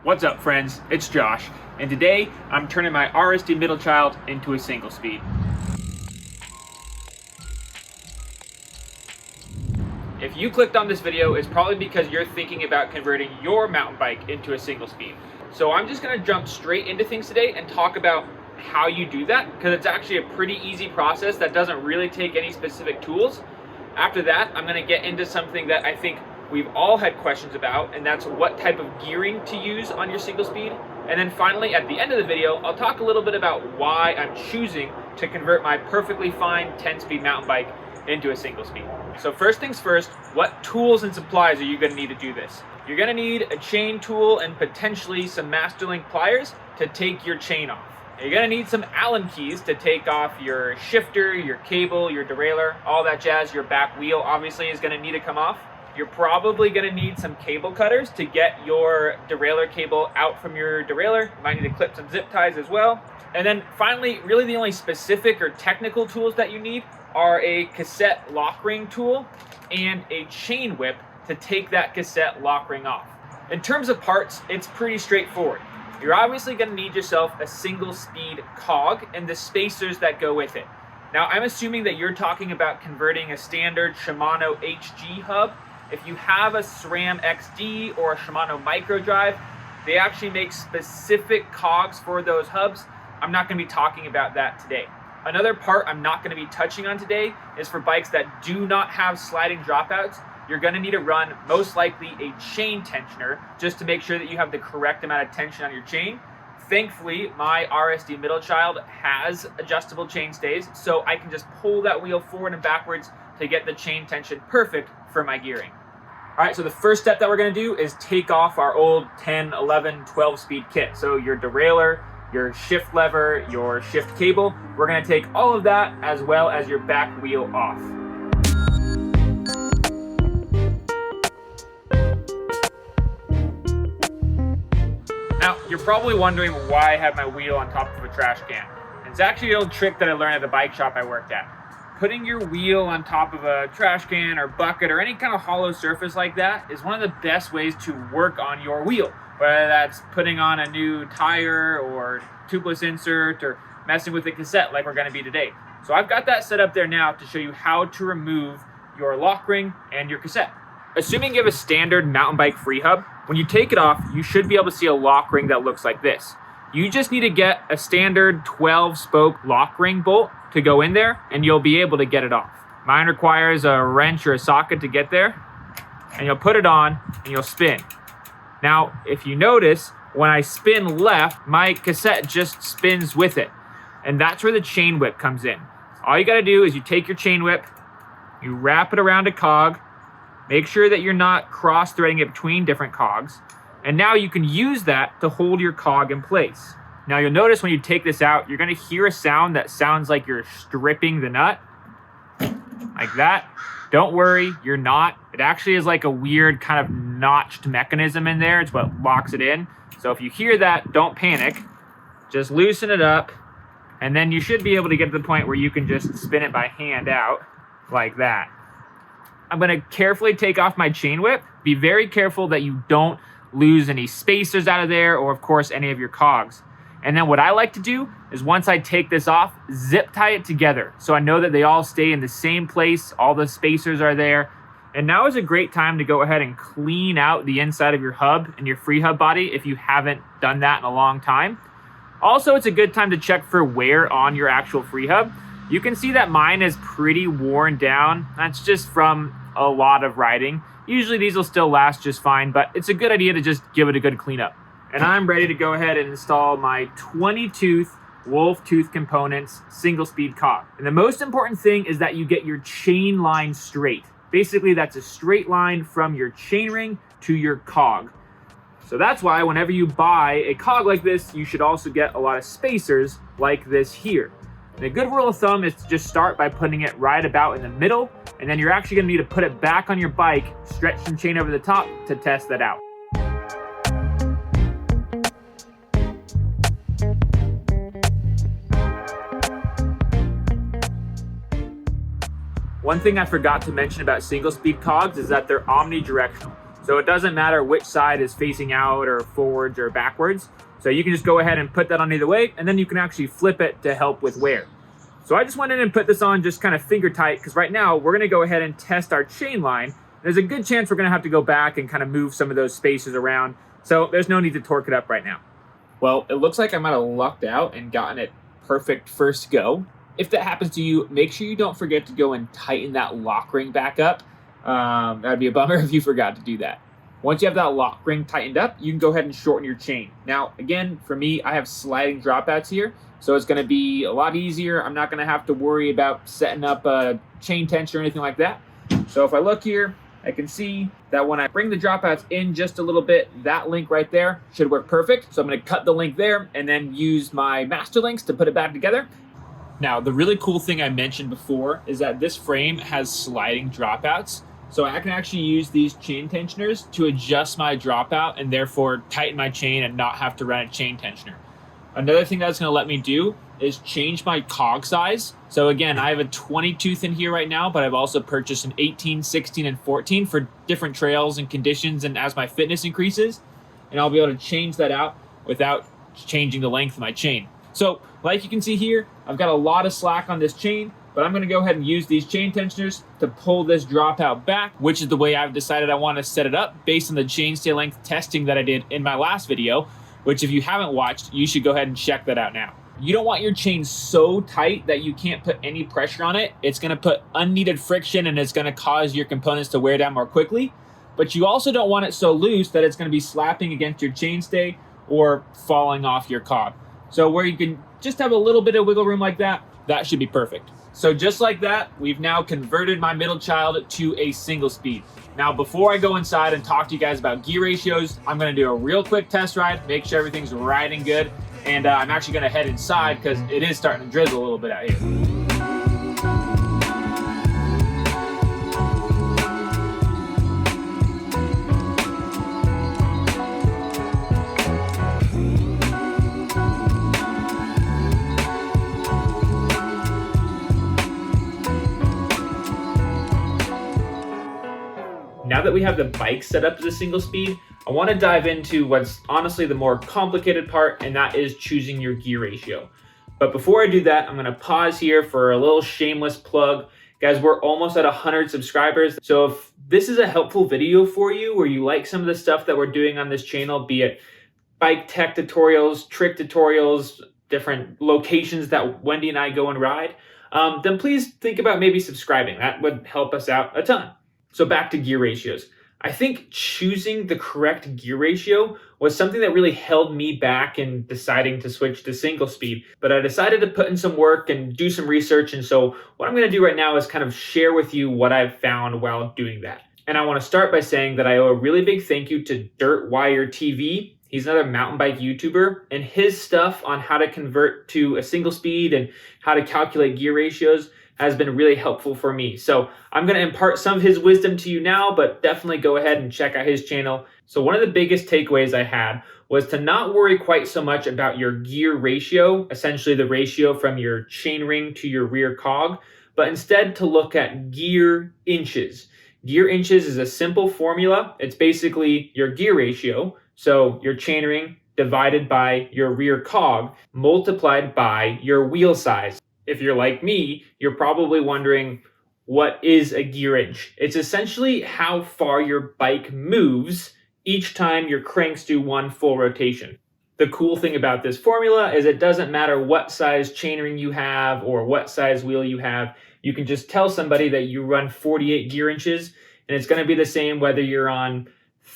What's up, friends? It's Josh, and today I'm turning my RSD Middlechild into a single speed. If you clicked on this video, it's probably because you're thinking about converting your mountain bike into a single speed. So I'm just gonna jump straight into things today and talk about how you do that, because it's actually a pretty easy process that doesn't really take any specific tools. After that, I'm gonna get into something that I think we've all had questions about, and that's what type of gearing to use on your single speed. And then finally, at the end of the video, I'll talk a little bit about why I'm choosing to convert my perfectly fine 10-speed mountain bike into a single speed. So first things first, what tools and supplies are you gonna need to do this? You're gonna need a chain tool and potentially some master link pliers to take your chain off. You're gonna need some Allen keys to take off your shifter, your cable, your derailleur, all that jazz. Your back wheel obviously is gonna need to come off. You're probably gonna need some cable cutters to get your derailleur cable out from your derailleur. You might need to clip some zip ties as well. And then finally, really the only specific or technical tools that you need are a cassette lock ring tool and a chain whip to take that cassette lock ring off. In terms of parts, it's pretty straightforward. You're obviously gonna need yourself a single speed cog and the spacers that go with it. Now, I'm assuming that you're talking about converting a standard Shimano HG hub. If you have a SRAM XD or a Shimano micro drive, they actually make specific cogs for those hubs. I'm not gonna be talking about that today. Another part I'm not gonna be touching on today is for bikes that do not have sliding dropouts. You're gonna need to run most likely a chain tensioner just to make sure that you have the correct amount of tension on your chain. Thankfully, my RSD Middlechild has adjustable chain stays, so I can just pull that wheel forward and backwards to get the chain tension perfect for my gearing. All right, so the first step that we're gonna do is take off our old 10, 11, 12 speed kit. So your derailleur, your shift lever, your shift cable, we're gonna take all of that as well as your back wheel off. Now, you're probably wondering why I have my wheel on top of a trash can. It's actually an old trick that I learned at the bike shop I worked at. Putting your wheel on top of a trash can or bucket or any kind of hollow surface like that is one of the best ways to work on your wheel. Whether that's putting on a new tire or tubeless insert or messing with the cassette like we're gonna be today. So I've got that set up there now to show you how to remove your lock ring and your cassette. Assuming you have a standard mountain bike free hub, when you take it off, you should be able to see a lock ring that looks like this. You just need to get a standard 12-spoke lock ring bolt to go in there, and you'll be able to get it off. Mine requires a wrench or a socket to get there, and you'll put it on, and you'll spin. Now, if you notice, when I spin left, my cassette just spins with it, and that's where the chain whip comes in. All you gotta do is you take your chain whip, you wrap it around a cog, make sure that you're not cross-threading it between different cogs, and now you can use that to hold your cog in place. Now you'll notice when you take this out, you're gonna hear a sound that sounds like you're stripping the nut, like that. Don't worry, you're not. It actually is like a weird kind of notched mechanism in there. It's what locks it in. So if you hear that, don't panic. Just loosen it up, and then you should be able to get to the point where you can just spin it by hand out, like that. I'm gonna carefully take off my chain whip. Be very careful that you don't lose any spacers out of there, or of course any of your cogs. And then what I like to do is once I take this off, zip tie it together so I know that they all stay in the same place, all the spacers are there. And now is a great time to go ahead and clean out the inside of your hub and your free hub body if you haven't done that in a long time. Also, it's a good time to check for wear on your actual free hub. You can see that mine is pretty worn down. That's just from a lot of riding. Usually these will still last just fine, but it's a good idea to just give it a good cleanup. And I'm ready to go ahead and install my 20-tooth Wolf Tooth Components single speed cog. And the most important thing is that you get your chain line straight. Basically, that's a straight line from your chain ring to your cog. So that's why whenever you buy a cog like this, you should also get a lot of spacers like this here. And a good rule of thumb is to just start by putting it right about in the middle, and then you're actually gonna need to put it back on your bike, stretch some chain over the top to test that out. One thing I forgot to mention about single speed cogs is that they're omnidirectional. So it doesn't matter which side is facing out or forwards or backwards. So you can just go ahead and put that on either way, and then you can actually flip it to help with wear. So I just went in and put this on just kind of finger tight, because right now we're gonna go ahead and test our chain line. There's a good chance we're gonna have to go back and kind of move some of those spaces around. So there's no need to torque it up right now. Well, it looks like I might have lucked out and gotten it perfect first go. If that happens to you, make sure you don't forget to go and tighten that lock ring back up. That'd be a bummer if you forgot to do that. Once you have that lock ring tightened up, you can go ahead and shorten your chain. Now, again, for me, I have sliding dropouts here, so it's gonna be a lot easier. I'm not gonna have to worry about setting up a chain tension or anything like that. So if I look here, I can see that when I bring the dropouts in just a little bit, that link right there should work perfect. So I'm gonna cut the link there and then use my master links to put it back together. Now, the really cool thing I mentioned before is that this frame has sliding dropouts. So I can actually use these chain tensioners to adjust my dropout and therefore tighten my chain and not have to run a chain tensioner. Another thing that's gonna let me do is change my cog size. So again, I have a 20 tooth in here right now, but I've also purchased an 18, 16, and 14 for different trails and conditions and as my fitness increases. And I'll be able to change that out without changing the length of my chain. So like you can see here, I've got a lot of slack on this chain, but I'm gonna go ahead and use these chain tensioners to pull this dropout back, which is the way I've decided I wanna set it up based on the chainstay length testing that I did in my last video, which if you haven't watched, you should go ahead and check that out now. You don't want your chain so tight that you can't put any pressure on it. It's gonna put unneeded friction and it's gonna cause your components to wear down more quickly. But you also don't want it so loose that it's gonna be slapping against your chainstay or falling off your cog. So where you can just have a little bit of wiggle room like that, that should be perfect. So just like that, we've now converted my Middlechild to a single speed. Now, before I go inside and talk to you guys about gear ratios, I'm gonna do a real quick test ride, make sure everything's riding good. And I'm actually gonna head inside because it is starting to drizzle a little bit out here. Now that we have the bike set up as a single speed, I want to dive into what's honestly the more complicated part, and that is choosing your gear ratio. But before I do that, I'm going to pause here for a little shameless plug. Guys, we're almost at 100 subscribers. So if this is a helpful video for you, or you like some of the stuff that we're doing on this channel, be it bike tech tutorials, trick tutorials, different locations that Wendy and I go and ride, then please think about maybe subscribing. That would help us out a ton. So back to gear ratios. I think choosing the correct gear ratio was something that really held me back in deciding to switch to single speed. But I decided to put in some work and do some research. And so what I'm going to do right now is kind of share with you what I've found while doing that. And I want to start by saying that I owe a really big thank you to Dirt Wire TV. He's another mountain bike YouTuber, and his stuff on how to convert to a single speed and how to calculate gear ratios has been really helpful for me. So I'm gonna impart some of his wisdom to you now, but definitely go ahead and check out his channel. So one of the biggest takeaways I had was to not worry quite so much about your gear ratio, essentially the ratio from your chain ring to your rear cog, but instead to look at gear inches. Gear inches is a simple formula. It's basically your gear ratio, so your chain ring divided by your rear cog multiplied by your wheel size. If you're like me, you're probably wondering, what is a gear inch? It's essentially how far your bike moves each time your cranks do one full rotation. The cool thing about this formula is it doesn't matter what size chainring you have or what size wheel you have. You can just tell somebody that you run 48 gear inches, and it's going to be the same whether you're on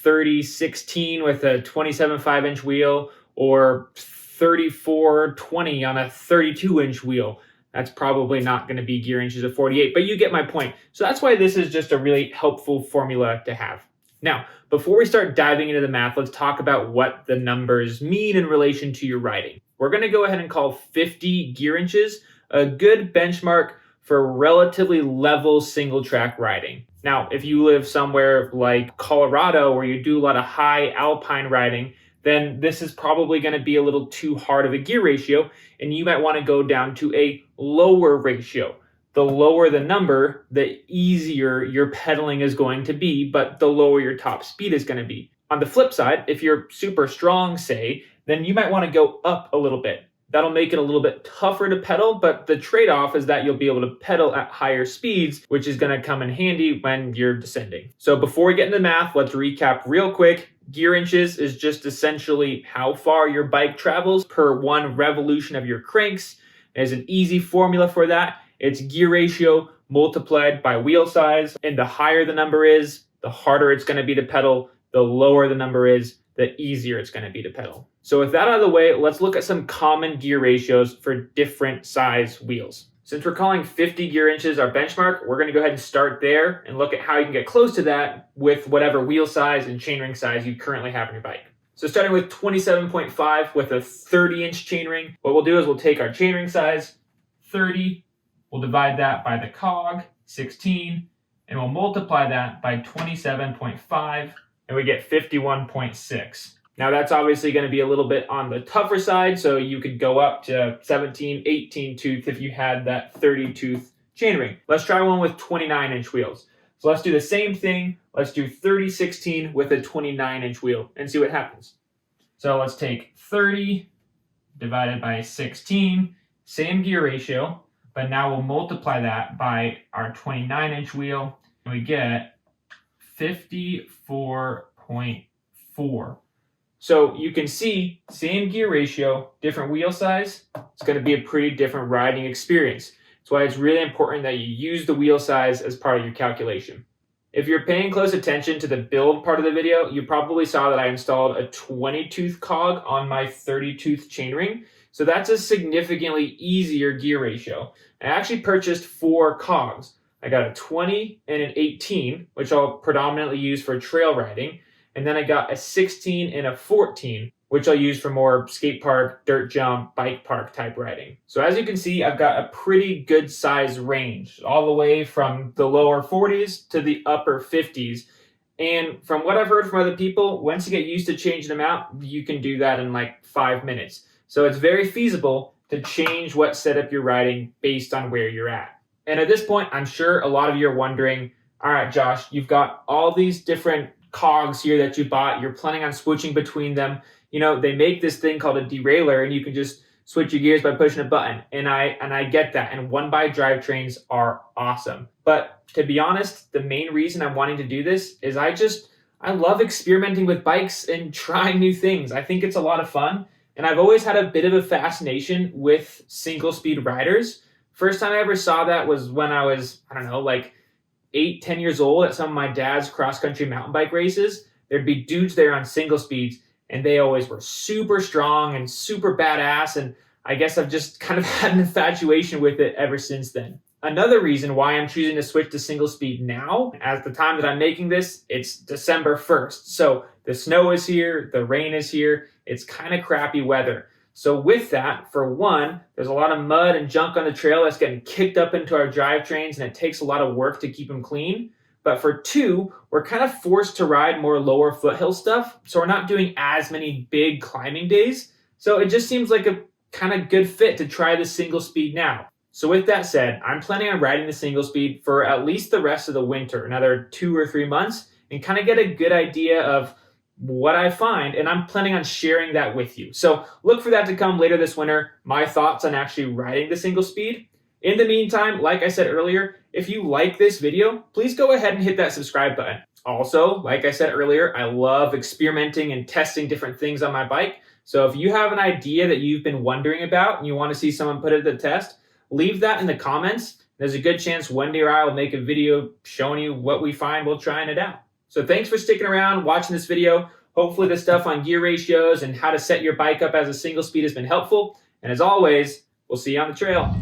30/16 with a 27.5 inch wheel or 34/20 on a 32-inch wheel. That's probably not going to be gear inches of 48, but you get my point. So that's why this is just a really helpful formula to have. Now, before we start diving into the math, let's talk about what the numbers mean in relation to your riding. We're going to go ahead and call 50 gear inches a good benchmark for relatively level single track riding. Now, if you live somewhere like Colorado where you do a lot of high alpine riding, then this is probably going to be a little too hard of a gear ratio, and you might want to go down to a lower ratio. the lower the number, the easier your pedaling is going to be, but the lower your top speed is going to be. On the flip side, if you're super strong, say, then you might want to go up a little bit. That'll make it a little bit tougher to pedal, but the trade-off is that you'll be able to pedal at higher speeds, which is going to come in handy when you're descending. So before we get into math, let's recap real quick. Gear inches is just essentially how far your bike travels per one revolution of your cranks. There's an easy formula for that. It's gear ratio multiplied by wheel size, and the higher the number is, the harder it's going to be to pedal. The lower the number is, the easier it's going to be to pedal. So with that out of the way, let's look at some common gear ratios for different size wheels. Since we're calling 50 gear inches our benchmark, we're going to go ahead and start there and look at how you can get close to that with whatever wheel size and chainring size you currently have on your bike. So starting with 27.5 with a 30-inch chainring, what we'll do is we'll take our chainring size, 30, we'll divide that by the cog, 16, and we'll multiply that by 27.5, and we get 51.6. Now that's obviously going to be a little bit on the tougher side, so you could go up to 17, 18 tooth if you had that 30 tooth chainring. Let's try one with 29-inch wheels. So let's do the same thing. Let's do 30/16 with a 29-inch wheel and see what happens. So let's take 30 divided by 16, same gear ratio, but now we'll multiply that by our 29-inch wheel, and we get 54.4. So you can see, same gear ratio, different wheel size, it's going to be a pretty different riding experience. That's why it's really important that you use the wheel size as part of your calculation. If you're paying close attention to the build part of the video, you probably saw that I installed a 20-tooth cog on my 30-tooth chainring. So that's a significantly easier gear ratio. I actually purchased 4 cogs. I got a 20 and an 18, which I'll predominantly use for trail riding. And then I got a 16 and a 14, which I'll use for more skate park, dirt jump, bike park type riding. So as you can see, I've got a pretty good size range, all the way from the lower 40s to the upper 50s. And from what I've heard from other people, once you get used to changing them out, you can do that in like 5 minutes. So it's very feasible to change what setup you're riding based on where you're at. And at this point, I'm sure a lot of you are wondering, all right, Josh, you've got all these different cogs here that you bought. You're planning on switching between them. You know, they make this thing called a derailleur, and you can just switch your gears by pushing a button. And I get that. And one-by drivetrains are awesome. But to be honest, the main reason I'm wanting to do this is I love experimenting with bikes and trying new things. I think it's a lot of fun. And I've always had a bit of a fascination with single-speed riders. First time I ever saw that was when I was, I don't know, like 8-10 years old at some of my dad's cross-country mountain bike races. There'd be dudes there on single speeds, and they always were super strong and super badass, and I guess I've just kind of had an infatuation with it ever since then. Another reason why I'm choosing to switch to single speed now, at the time that I'm making this, it's December 1st. So the snow is here, the rain is here, it's kind of crappy weather. So with that, for one, there's a lot of mud and junk on the trail that's getting kicked up into our drivetrains, and it takes a lot of work to keep them clean. But for two, we're kind of forced to ride more lower foothill stuff, so we're not doing as many big climbing days. So it just seems like a kind of good fit to try the single speed now. So with that said, I'm planning on riding the single speed for at least the rest of the winter, another 2 or 3 months, and kind of get a good idea of what I find, and I'm planning on sharing that with you. So look for that to come later this winter, my thoughts on actually riding the single speed. In the meantime, like I said earlier, if you like this video, please go ahead and hit that subscribe button. Also, like I said earlier, I love experimenting and testing different things on my bike. So if you have an idea that you've been wondering about and you want to see someone put it to the test, leave that in the comments. There's a good chance one day or I will make a video showing you what we find while trying it out. So thanks for sticking around, watching this video. Hopefully the stuff on gear ratios and how to set your bike up as a single speed has been helpful. And as always, we'll see you on the trail.